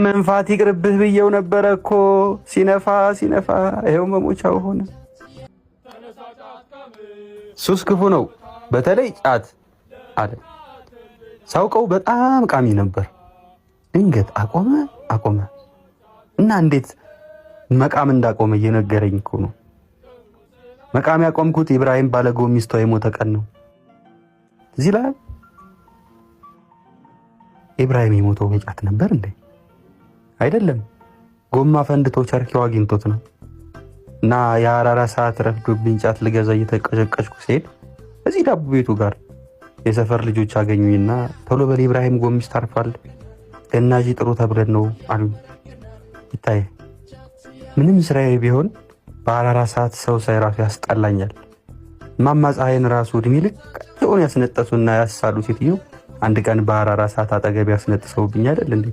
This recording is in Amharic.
መንፋት ይቅርብህ ብየው ነበረ እኮ ሲነፋ ሲነፋ ይኸው መሞቻው ሆነ። ሱስ ክፉ ነው፣ በተለይ ጫት አለ። ሳውቀው በጣም ቃሚ ነበር። ድንገት አቆመ እና እንዴት መቃም እንዳቆመ እየነገረኝ እኮ ነው። መቃም ያቆምኩት ኢብራሂም ባለጎ ሚስቷ የሞተ ቀን ነው። እዚህ ላይ ኢብራሂም የሞተው በጫት ነበር እንዴ? አይደለም፣ ጎማ ፈንድቶ ቸርኪው አግኝቶት ነው። እና የአራራ ሰዓት ረፍዶብኝ ጫት ልገዛ እየተቀሸቀሽኩ ሲሄድ እዚህ ዳቦ ቤቱ ጋር የሰፈር ልጆች አገኙኝና ቶሎ በል ኢብራሂም ጎሚስ ታርፏል፣ ገናዢ ጥሩ ተብለን ነው አሉ። ይታይ ምንም ስራዬ ቢሆን በአራራ ሰዓት ሰው ሳይራሱ ያስጠላኛል። ማማ ፀሐይን ራሱ እድሜ ልክ የሆነ ያስነጠሱና ያሳሉ ሴትዮ አንድ ቀን በአራራ ሰዓት አጠገብ ያስነጥሰውብኝ አይደል እንዴ?